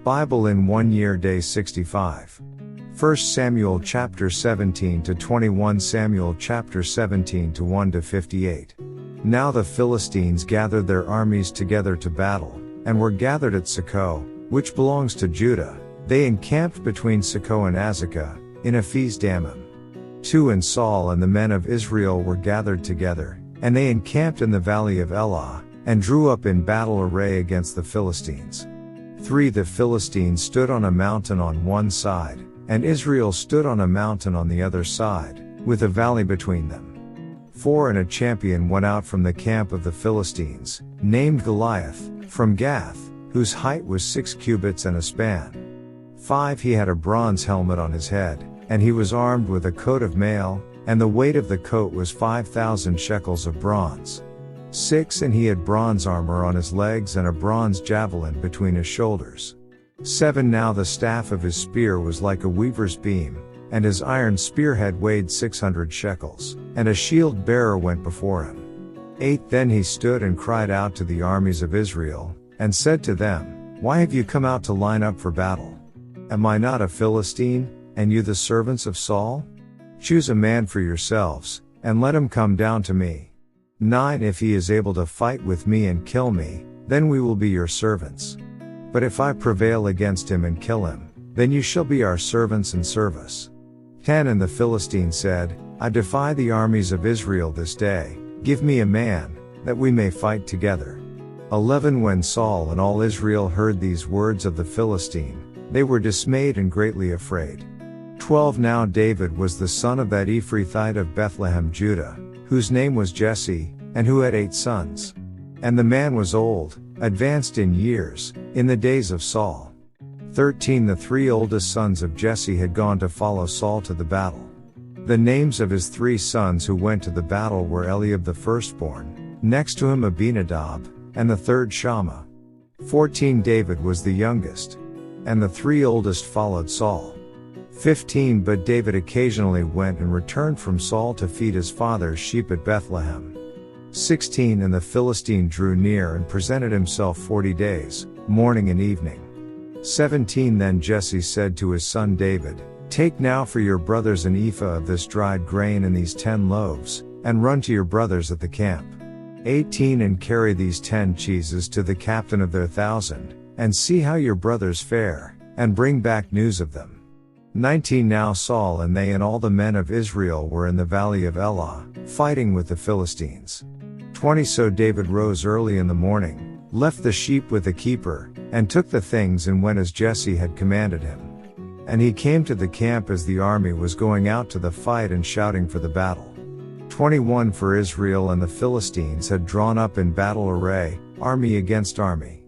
Bible in 1 year, day 65. 1 Samuel chapter 17 to 21, Samuel chapter 17 to 1 to 58. Now the Philistines gathered their armies together to battle, and were gathered at Socoh, which belongs to Judah. They encamped between Socoh and Azekah, in Ephes Dammim. 2 And Saul and the men of Israel were gathered together, and they encamped in the valley of Elah, and drew up in battle array against the Philistines. 3 The Philistines stood on a mountain on one side, and Israel stood on a mountain on the other side, with a valley between them. 4 And a champion went out from the camp of the Philistines, named Goliath, from Gath, whose height was 6 cubits and a span. 5 He had a bronze helmet on his head, and he was armed with a coat of mail, and the weight of the coat was 5,000 shekels of bronze. 6 And he had bronze armor on his legs and a bronze javelin between his shoulders. 7 Now the staff of his spear was like a weaver's beam, and his iron spearhead weighed 600 shekels, and a shield bearer went before him. 8 Then he stood and cried out to the armies of Israel, and said to them, Why have you come out to line up for battle? Am I not a Philistine, and you the servants of Saul? Choose a man for yourselves, and let him come down to me. 9 If he is able to fight with me and kill me, then we will be your servants. But if I prevail against him and kill him, then you shall be our servants and serve us. 10 And the Philistine said, I defy the armies of Israel this day, give me a man, that we may fight together. 11 When Saul and all Israel heard these words of the Philistine, they were dismayed and greatly afraid. 12 Now David was the son of that Ephrathite of Bethlehem, Judah, whose name was Jesse, and who had 8 sons. And the man was old, advanced in years, in the days of Saul. 13 The 3 oldest sons of Jesse had gone to follow Saul to the battle. The names of his 3 sons who went to the battle were Eliab the firstborn, next to him Abinadab, and the third Shammah. 14 David was the youngest, and the 3 oldest followed Saul. 15 But David occasionally went and returned from Saul to feed his father's sheep at Bethlehem. 16 And the Philistine drew near and presented himself 40 days, morning and evening. 17 Then Jesse said to his son David, Take now for your brothers an ephah of this dried grain and these 10 loaves, and run to your brothers at the camp. 18 And carry these 10 cheeses to the captain of their 1,000, and see how your brothers fare, and bring back news of them. 19 Now Saul and they and all the men of Israel were in the valley of Elah, fighting with the Philistines. 20 So David rose early in the morning, left the sheep with the keeper, and took the things and went as Jesse had commanded him. And he came to the camp as the army was going out to the fight and shouting for the battle. 21 For Israel and the Philistines had drawn up in battle array, army against army.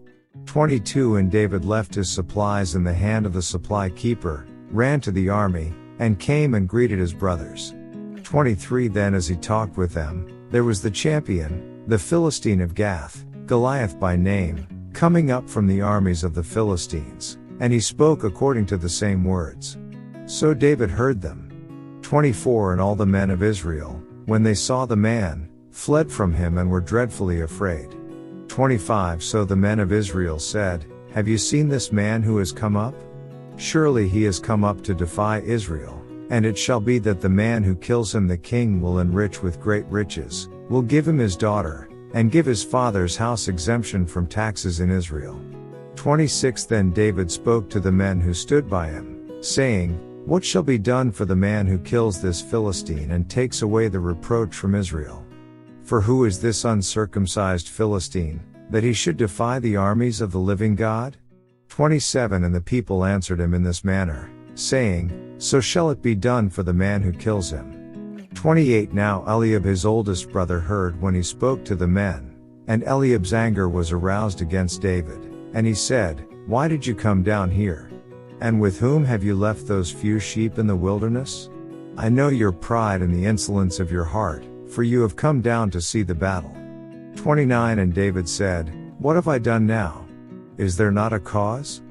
22 And David left his supplies in the hand of the supply keeper, ran to the army, and came and greeted his brothers. 23 Then as he talked with them, there was the champion, the Philistine of Gath, Goliath by name, coming up from the armies of the Philistines, and he spoke according to the same words. So David heard them. 24 And all the men of Israel, when they saw the man, fled from him and were dreadfully afraid. 25 So the men of Israel said, Have you seen this man who has come up? Surely he has come up to defy Israel, and it shall be that the man who kills him the king will enrich with great riches, will give him his daughter, and give his father's house exemption from taxes in Israel. 26 Then David spoke to the men who stood by him, saying, What shall be done for the man who kills this Philistine and takes away the reproach from Israel? For who is this uncircumcised Philistine, that he should defy the armies of the living God? 27 And the people answered him in this manner, saying, So shall it be done for the man who kills him. 28 Now Eliab his oldest brother heard when he spoke to the men, and Eliab's anger was aroused against David, and he said, Why did you come down here? And with whom have you left those few sheep in the wilderness? I know your pride and the insolence of your heart, for you have come down to see the battle. 29 And David said, What have I done now? Is there not a cause?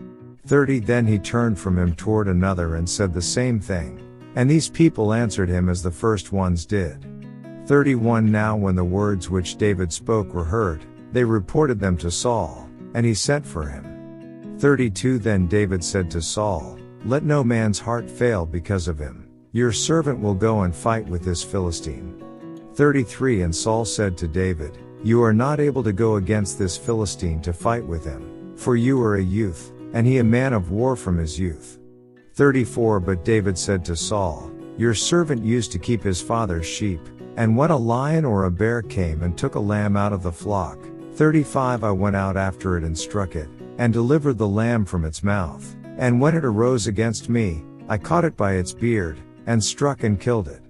30 Then he turned from him toward another and said the same thing, and these people answered him as the first ones did. 31 Now when the words which David spoke were heard, they reported them to Saul, and he sent for him. 32 Then David said to Saul, "Let no man's heart fail because of him. Your servant will go and fight with this Philistine." 33 And Saul said to David, "You are not able to go against this Philistine to fight with him, for you are a youth, and he a man of war from his youth." 34 But David said to Saul, "Your servant used to keep his father's sheep, and when a lion or a bear came and took a lamb out of the flock, 35 I went out after it and struck it, and delivered the lamb from its mouth, and when it arose against me, I caught it by its beard, and struck and killed it.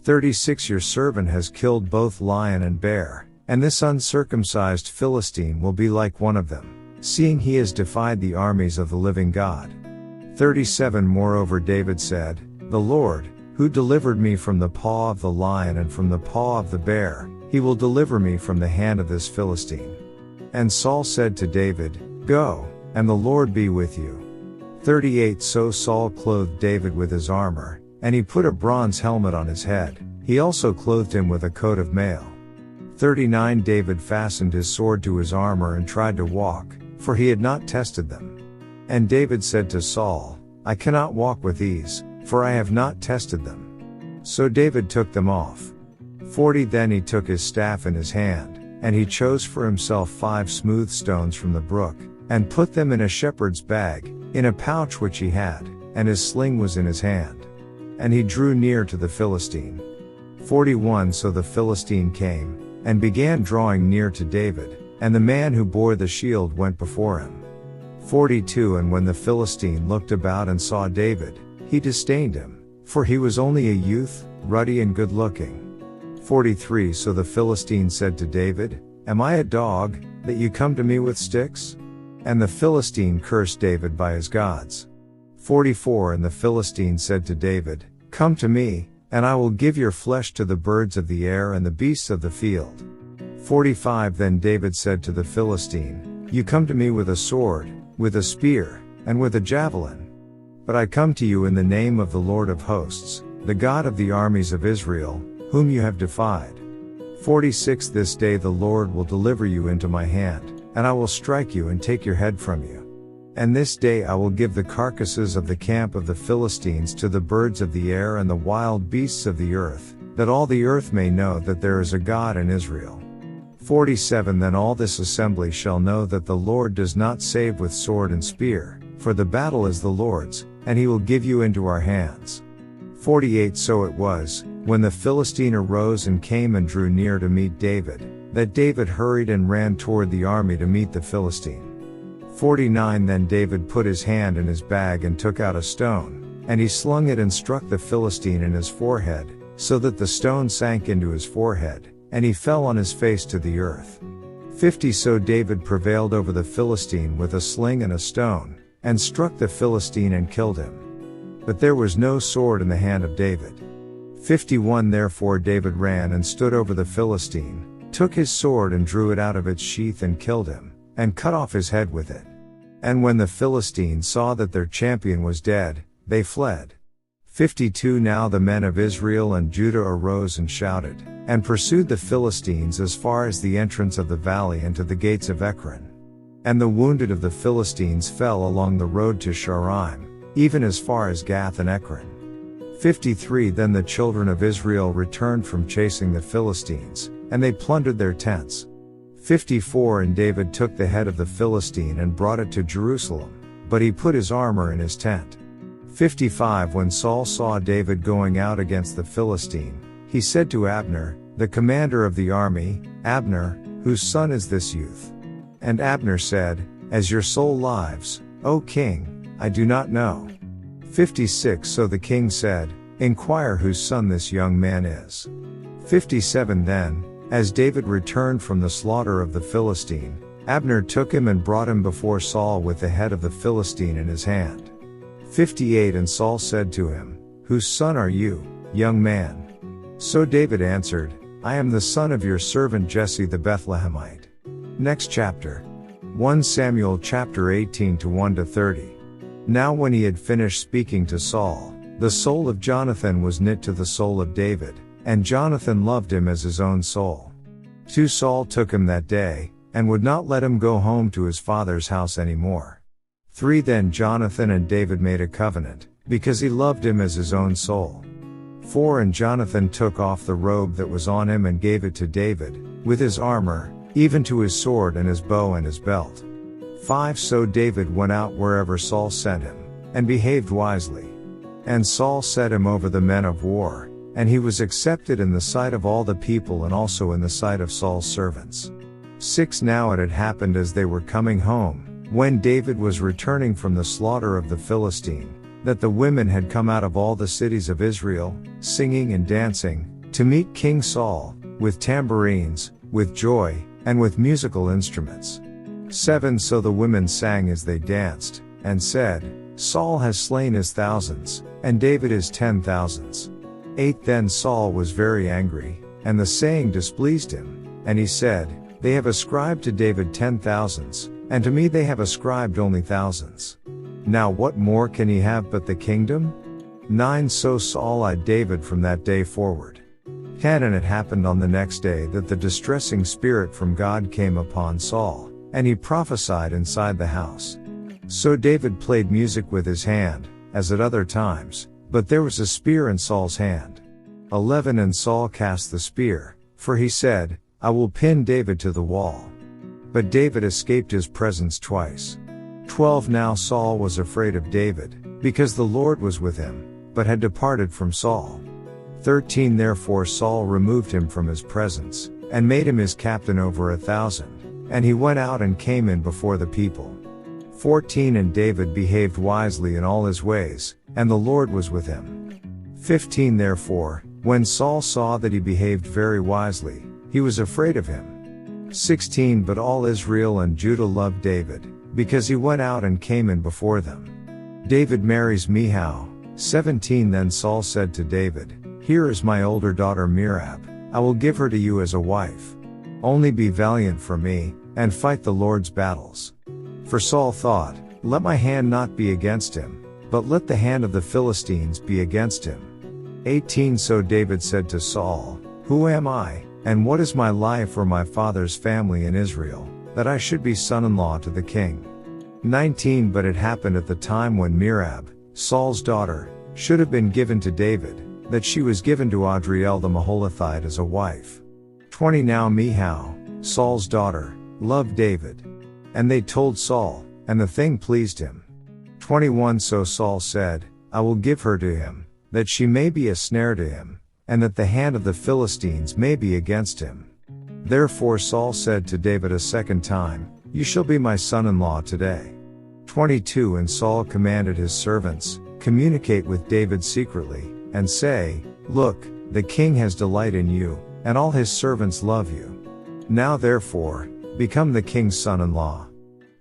36 Your servant has killed both lion and bear, and this uncircumcised Philistine will be like one of them, seeing he has defied the armies of the living God." 37 Moreover David said, "The Lord, who delivered me from the paw of the lion and from the paw of the bear, he will deliver me from the hand of this Philistine." And Saul said to David, "Go, and the Lord be with you." 38 So Saul clothed David with his armor, and he put a bronze helmet on his head. He also clothed him with a coat of mail. 39 David fastened his sword to his armor and tried to walk, for he had not tested them. And David said to Saul, "I cannot walk with these, for I have not tested them." So David took them off. 40 Then he took his staff in his hand, and he chose for himself 5 smooth stones from the brook, and put them in a shepherd's bag, in a pouch which he had, and his sling was in his hand. And he drew near to the Philistine. 41 So the Philistine came, and began drawing near to David, and the man who bore the shield went before him. 42 And when the Philistine looked about and saw David, he disdained him, for he was only a youth, ruddy and good-looking. 43 So the Philistine said to David, "Am I a dog, that you come to me with sticks?" And the Philistine cursed David by his gods. 44 And the Philistine said to David, "Come to me, and I will give your flesh to the birds of the air and the beasts of the field." 45 Then David said to the Philistine, "You come to me with a sword, with a spear, and with a javelin. But I come to you in the name of the Lord of hosts, the God of the armies of Israel, whom you have defied. 46 This day the Lord will deliver you into my hand, and I will strike you and take your head from you. And this day I will give the carcasses of the camp of the Philistines to the birds of the air and the wild beasts of the earth, that all the earth may know that there is a God in Israel." 47 Then all this assembly shall know that the Lord does not save with sword and spear, for the battle is the Lord's, and he will give you into our hands. 48 So it was, when the Philistine arose and came and drew near to meet David, that David hurried and ran toward the army to meet the Philistine. 49 Then David put his hand in his bag and took out a stone, and he slung it and struck the Philistine in his forehead, so that the stone sank into his forehead, and he fell on his face to the earth. 50 So David prevailed over the Philistine with a sling and a stone, and struck the Philistine and killed him. But there was no sword in the hand of David. 51 Therefore David ran and stood over the Philistine, took his sword and drew it out of its sheath and killed him, and cut off his head with it. And when the Philistines saw that their champion was dead, they fled. 52 Now the men of Israel and Judah arose and shouted, and pursued the Philistines as far as the entrance of the valley and to the gates of Ekron. And the wounded of the Philistines fell along the road to Shaaraim, even as far as Gath and Ekron. 53 Then the children of Israel returned from chasing the Philistines, and they plundered their tents. 54 And David took the head of the Philistine and brought it to Jerusalem, but he put his armor in his tent. 55 When Saul saw David going out against the Philistine, he said to Abner, the commander of the army, "Abner, whose son is this youth?" And Abner said, "As your soul lives, O king, I do not know." 56 So the king said, "Inquire whose son this young man is." 57 Then, as David returned from the slaughter of the Philistine, Abner took him and brought him before Saul with the head of the Philistine in his hand. 58 And Saul said to him, "Whose son are you, young man?" So David answered, "I am the son of your servant Jesse the Bethlehemite." Next chapter. 1 Samuel chapter 18 to 1-30. Now when he had finished speaking to Saul, the soul of Jonathan was knit to the soul of David, and Jonathan loved him as his own soul. 2 Saul took him that day, and would not let him go home to his father's house any more. 3 Then Jonathan and David made a covenant, because he loved him as his own soul. 4 And Jonathan took off the robe that was on him and gave it to David, with his armor, even to his sword and his bow and his belt. 5 So David went out wherever Saul sent him, and behaved wisely. And Saul set him over the men of war, and he was accepted in the sight of all the people and also in the sight of Saul's servants. 6 Now it had happened as they were coming home, when David was returning from the slaughter of the Philistine, that the women had come out of all the cities of Israel, singing and dancing, to meet King Saul, with tambourines, with joy, and with musical instruments. 7 So the women sang as they danced, and said, Saul has slain his thousands, and David his 10,000s. 8 Then Saul was very angry, and the saying displeased him, and he said, They have ascribed to David 10,000s, and to me they have ascribed only thousands. Now what more can he have but the kingdom? 9 So Saul eyed David from that day forward. 10 And it happened on the next day that the distressing spirit from God came upon Saul, and he prophesied inside the house. So David played music with his hand, as at other times, but there was a spear in Saul's hand. 11 And Saul cast the spear, for he said, I will pin David to the wall. But David escaped his presence twice. 12 Now Saul was afraid of David, because the Lord was with him, but had departed from Saul. 13 Therefore Saul removed him from his presence, and made him his captain over 1,000, and he went out and came in before the people. 14 And David behaved wisely in all his ways, and the Lord was with him. 15 Therefore, when Saul saw that he behaved very wisely, he was afraid of him. 16 But all Israel and Judah loved David, because he went out and came in before them. David marries Michal. 17 Then Saul said to David, Here is my older daughter Merab, I will give her to you as a wife. Only be valiant for me, and fight the Lord's battles. For Saul thought, Let my hand not be against him, but let the hand of the Philistines be against him. 18 So David said to Saul, Who am I, and what is my life or my father's family in Israel, that I should be son-in-law to the king? 19 But it happened at the time when Merab, Saul's daughter, should have been given to David, that she was given to Adriel the Maholathite as a wife. 20 Now Michal, Saul's daughter, loved David. And they told Saul, and the thing pleased him. 21 So Saul said, I will give her to him, that she may be a snare to him, and that the hand of the Philistines may be against him. Therefore Saul said to David a second time, You shall be my son-in-law today. 22 And Saul commanded his servants, Communicate with David secretly, and say, Look, the king has delight in you, and all his servants love you. Now therefore, become the king's son-in-law.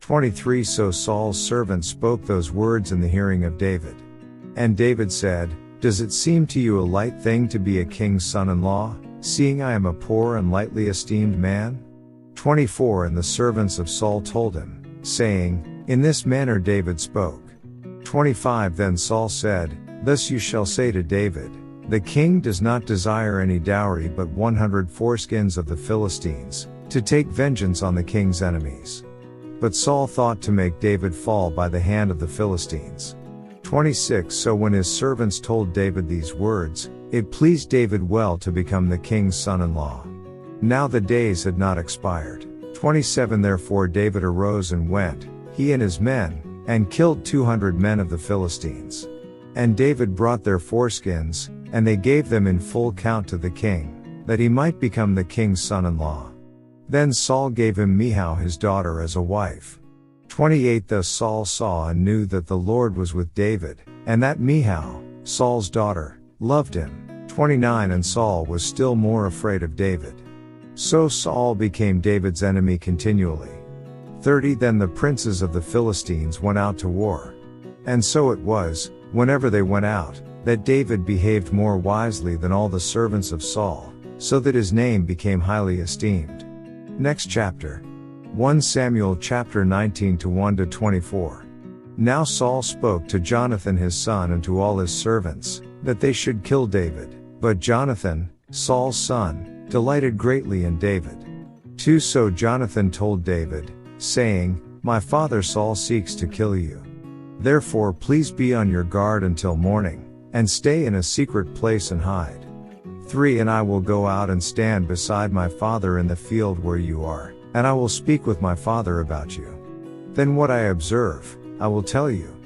23 So Saul's servants spoke those words in the hearing of David. And David said, Does it seem to you a light thing to be a king's son-in-law, seeing I am a poor and lightly esteemed man? 24 And the servants of Saul told him, saying, In this manner David spoke. 25 Then Saul said, Thus you shall say to David, The king does not desire any dowry but 100 foreskins of the Philistines, to take vengeance on the king's enemies. But Saul thought to make David fall by the hand of the Philistines. 26 So when his servants told David these words, it pleased David well to become the king's son-in-law. Now the days had not expired. 27 Therefore David arose and went, he and his men, and killed 200 men of the Philistines. And David brought their foreskins, and they gave them in full count to the king, that he might become the king's son-in-law. Then Saul gave him Michal his daughter as a wife. 28 Thus Saul saw and knew that the Lord was with David, and that Michal, Saul's daughter, loved him. 29 And Saul was still more afraid of David. So Saul became David's enemy continually. 30 Then the princes of the Philistines went out to war. And so it was, whenever they went out, that David behaved more wisely than all the servants of Saul, so that his name became highly esteemed. Next chapter. 1 Samuel chapter 19 to 1 to 24. Now Saul spoke to Jonathan his son and to all his servants, that they should kill David. But Jonathan, Saul's son, delighted greatly in David. 2 So Jonathan told David, saying, My father Saul seeks to kill you. Therefore please be on your guard until morning, and stay in a secret place and hide. 3 And I will go out and stand beside my father in the field where you are, and I will speak with my father about you. Then what I observe, I will tell you.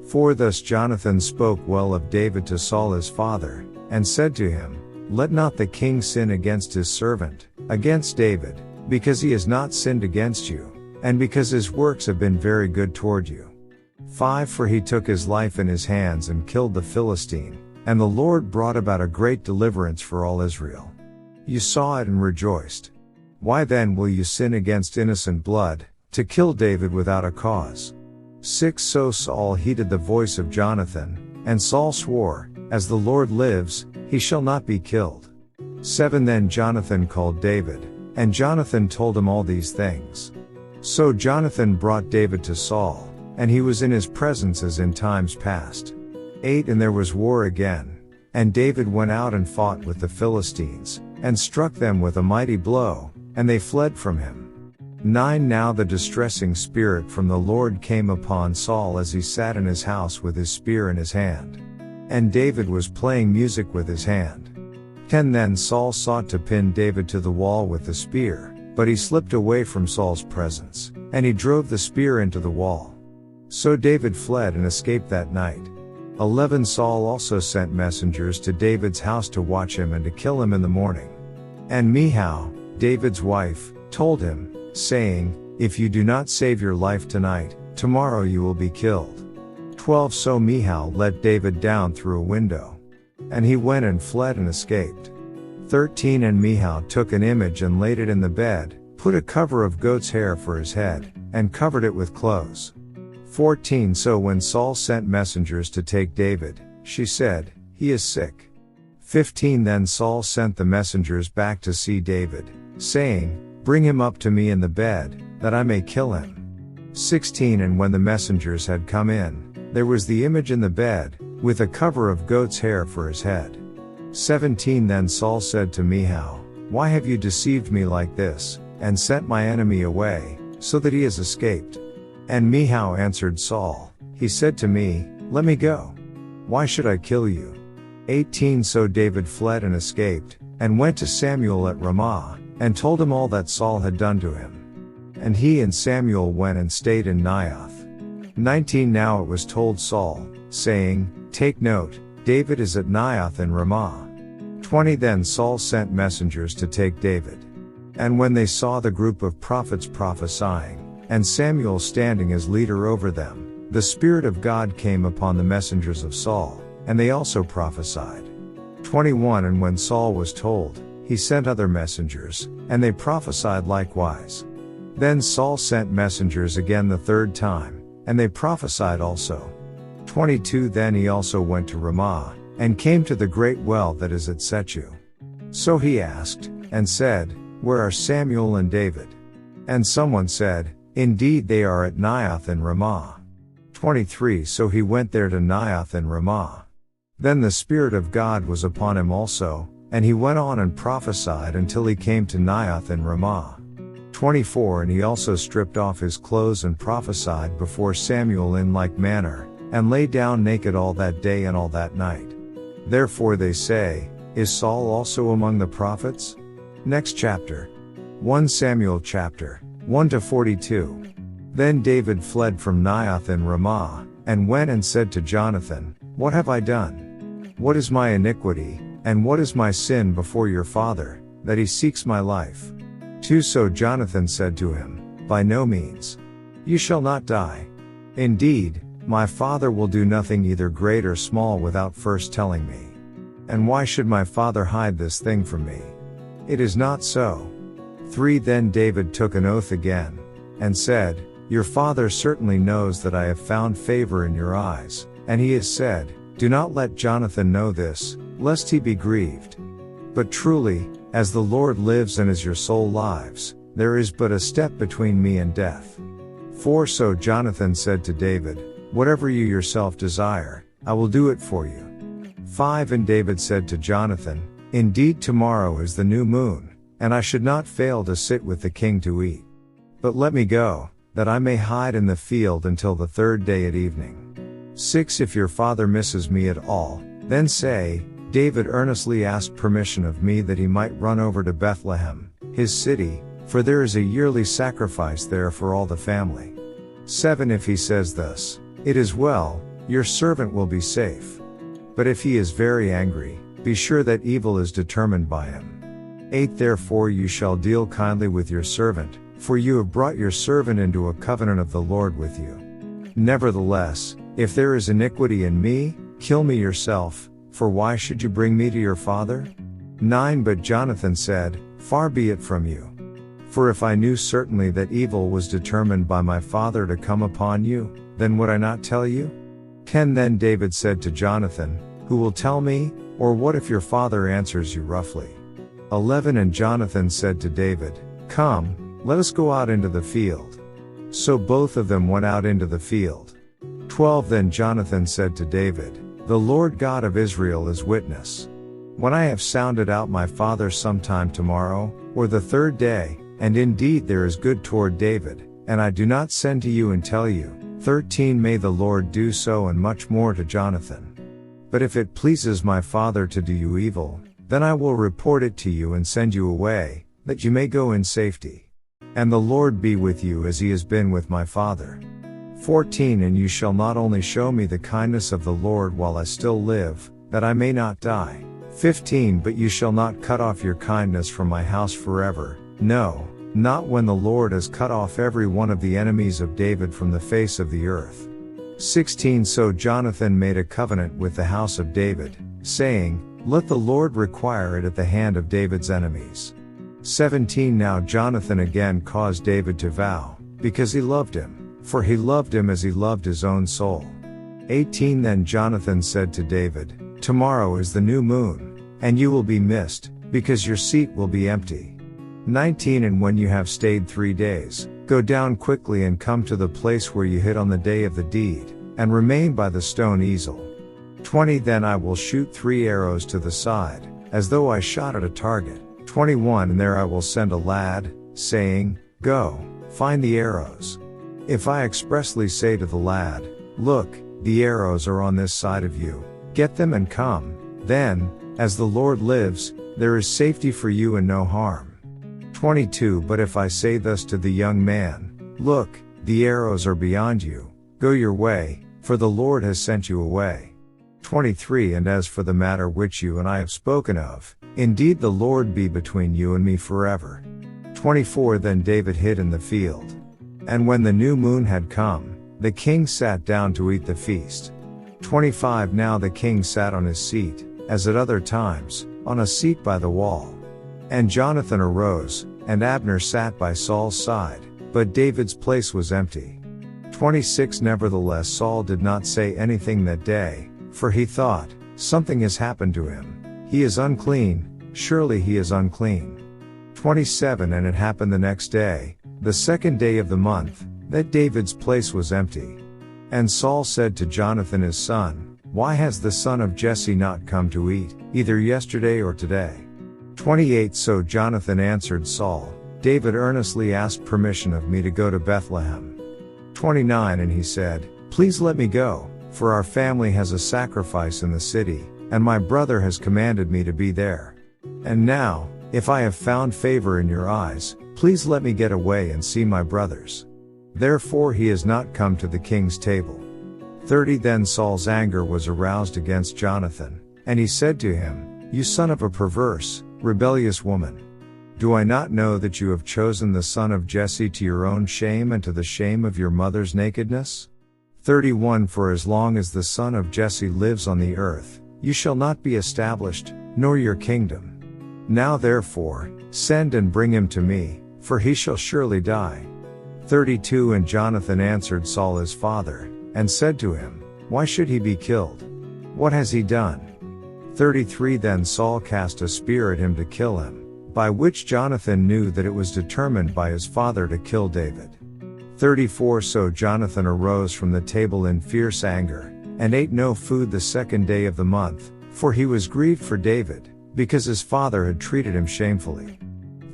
4 Thus Jonathan spoke well of David to Saul his father, and said to him, Let not the king sin against his servant, against David, because he has not sinned against you, and because his works have been very good toward you. 5 For he took his life in his hands and killed the Philistine, and the Lord brought about a great deliverance for all Israel. You saw it and rejoiced. Why then will you sin against innocent blood, to kill David without a cause? 6 So Saul heeded the voice of Jonathan, and Saul swore, As the Lord lives, he shall not be killed. 7 Then Jonathan called David, and Jonathan told him all these things. So Jonathan brought David to Saul, and he was in his presence as in times past. 8 And there was war again, and David went out and fought with the Philistines, and struck them with a mighty blow, and they fled from him. 9 Now the distressing spirit from the Lord came upon Saul as he sat in his house with his spear in his hand. And David was playing music with his hand. 10 Then Saul sought to pin David to the wall with the spear, but he slipped away from Saul's presence, and he drove the spear into the wall. So David fled and escaped that night. 11 Saul also sent messengers to David's house to watch him and to kill him in the morning. And Michal, David's wife, told him, saying, If you do not save your life tonight, tomorrow you will be killed. 12 So Michal let David down through a window. And he went and fled and escaped. 13 And Michal took an image and laid it in the bed, put a cover of goat's hair for his head, and covered it with clothes. 14 So when Saul sent messengers to take David, she said, He is sick. 15 Then Saul sent the messengers back to see David, saying, Bring him up to me in the bed, that I may kill him. 16 And when the messengers had come in, there was the image in the bed, with a cover of goat's hair for his head. 17 Then Saul said to Michal, Why have you deceived me like this, and sent my enemy away, so that he has escaped? And Michal answered Saul, He said to me, Let me go. Why should I kill you? 18 So David fled and escaped, and went to Samuel at Ramah, and told him all that Saul had done to him. And he and Samuel went and stayed in Naioth. 19 Now it was told Saul, saying, Take note, David is at Naioth in Ramah. 20 Then Saul sent messengers to take David. And when they saw the group of prophets prophesying, and Samuel standing as leader over them, the Spirit of God came upon the messengers of Saul, and they also prophesied. 21 And when Saul was told, he sent other messengers, and they prophesied likewise. Then Saul sent messengers again the third time, and they prophesied also. 22 Then he also went to Ramah, and came to the great well that is at Sechu. So he asked, and said, Where are Samuel and David? And someone said, Indeed they are at Naioth in Ramah. 23 So he went there to Naioth in Ramah. Then the Spirit of God was upon him also, and he went on and prophesied until he came to Naioth in Ramah. 24 And he also stripped off his clothes and prophesied before Samuel in like manner, and lay down naked all that day and all that night. Therefore they say, Is Saul also among the prophets? Next chapter. 1 Samuel chapter 1-42. Then David fled from Naioth in Ramah, and went and said to Jonathan, What have I done? What is my iniquity, and what is my sin before your father, that he seeks my life? 2 So Jonathan said to him, By no means. You shall not die. Indeed, my father will do nothing either great or small without first telling me. And why should my father hide this thing from me? It is not so. 3 Then David took an oath again, and said, Your father certainly knows that I have found favor in your eyes, and he has said, Do not let Jonathan know this, lest he be grieved. But truly, as the Lord lives and as your soul lives, there is but a step between me and death. 4 So Jonathan said to David, Whatever you yourself desire, I will do it for you. 5 And David said to Jonathan, Indeed tomorrow is the new moon, and I should not fail to sit with the king to eat. But let me go, that I may hide in the field until the third day at evening. 6 If your father misses me at all, then say, David earnestly asked permission of me that he might run over to Bethlehem, his city, for there is a yearly sacrifice there for all the family. 7 If he says thus, it is well, your servant will be safe. But if he is very angry, be sure that evil is determined by him. 8 Therefore you shall deal kindly with your servant, for you have brought your servant into a covenant of the Lord with you. Nevertheless, if there is iniquity in me, kill me yourself, for why should you bring me to your father? 9 But Jonathan said, Far be it from you. For if I knew certainly that evil was determined by my father to come upon you, then would I not tell you? 10 Then David said to Jonathan, Who will tell me, or what if your father answers you roughly? 11 And Jonathan said to David, Come, let us go out into the field. So both of them went out into the field. 12 Then Jonathan said to David, The Lord God of Israel is witness. When I have sounded out my father sometime tomorrow, or the third day, and indeed there is good toward David, and I do not send to you and tell you. 13 May the Lord do so and much more to Jonathan. But if it pleases my father to do you evil, then I will report it to you and send you away, that you may go in safety. And the Lord be with you as he has been with my father. 14 And you shall not only show me the kindness of the Lord while I still live, that I may not die. 15 But you shall not cut off your kindness from my house forever, no, not when the Lord has cut off every one of the enemies of David from the face of the earth. 16 So Jonathan made a covenant with the house of David, saying, Let the Lord require it at the hand of David's enemies. 17 Now Jonathan again caused David to vow, because he loved him, for he loved him as he loved his own soul. 18 Then Jonathan said to David, Tomorrow is the new moon, and you will be missed, because your seat will be empty. 19 And when you have stayed 3 days, go down quickly and come to the place where you hid on the day of the deed, and remain by the stone easel. 20 Then I will shoot 3 arrows to the side, as though I shot at a target. 21 And there I will send a lad, saying, Go, find the arrows. If I expressly say to the lad, Look, the arrows are on this side of you, get them and come, then, as the Lord lives, there is safety for you and no harm. 22 But if I say thus to the young man, Look, the arrows are beyond you, go your way, for the Lord has sent you away. 23 And as for the matter which you and I have spoken of, indeed the Lord be between you and me forever. 24 Then David hid in the field. And when the new moon had come, the king sat down to eat the feast. 25 Now the king sat on his seat, as at other times, on a seat by the wall. And Jonathan arose, and Abner sat by Saul's side, but David's place was empty. 26 Nevertheless Saul did not say anything that day, for he thought, Something has happened to him. He is unclean, surely he is unclean. 27 And it happened the next day, the second day of the month, that David's place was empty. And Saul said to Jonathan his son, Why has the son of Jesse not come to eat, either yesterday or today? 28 So Jonathan answered Saul, David earnestly asked permission of me to go to Bethlehem. 29 And he said, Please let me go, for our family has a sacrifice in the city, and my brother has commanded me to be there. And now, if I have found favor in your eyes, please let me get away and see my brothers. Therefore he has not come to the king's table. 30 Then Saul's anger was aroused against Jonathan, and he said to him, You son of a perverse, rebellious woman. Do I not know that you have chosen the son of Jesse to your own shame and to the shame of your mother's nakedness? 31 For as long as the son of Jesse lives on the earth, you shall not be established, nor your kingdom. Now therefore, send and bring him to me, for he shall surely die. 32 And Jonathan answered Saul his father, and said to him, Why should he be killed? What has he done? 33 Then Saul cast a spear at him to kill him, by which Jonathan knew that it was determined by his father to kill David. 34 So Jonathan arose from the table in fierce anger, and ate no food the second day of the month, for he was grieved for David, because his father had treated him shamefully.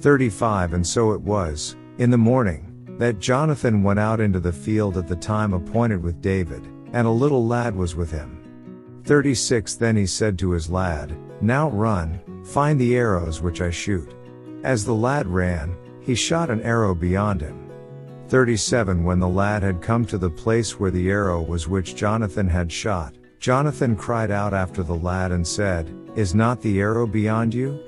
35 And so it was, in the morning, that Jonathan went out into the field at the time appointed with David, and a little lad was with him. 36 Then he said to his lad, Now run, find the arrows which I shoot. As the lad ran, he shot an arrow beyond him. 37 When the lad had come to the place where the arrow was which Jonathan had shot, Jonathan cried out after the lad and said, Is not the arrow beyond you?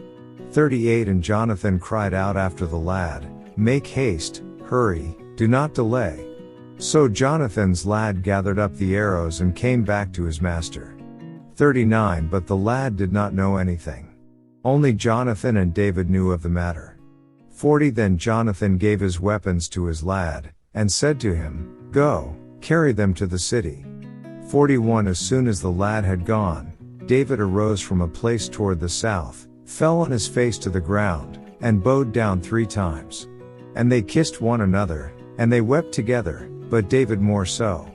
38 And Jonathan cried out after the lad, Make haste, hurry, do not delay. So Jonathan's lad gathered up the arrows and came back to his master. 39 But the lad did not know anything. Only Jonathan and David knew of the matter. 40 Then Jonathan gave his weapons to his lad, and said to him, Go, carry them to the city. 41 As soon as the lad had gone, David arose from a place toward the south, fell on his face to the ground, and bowed down 3 times. And they kissed one another, and they wept together, but David more so.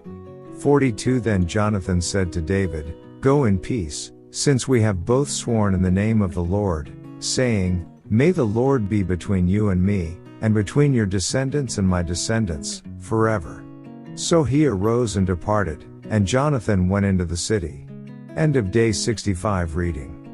42 Then Jonathan said to David, Go in peace, since we have both sworn in the name of the Lord, saying, May the Lord be between you and me, and between your descendants and my descendants, forever. So he arose and departed, and Jonathan went into the city. End of day 65 reading.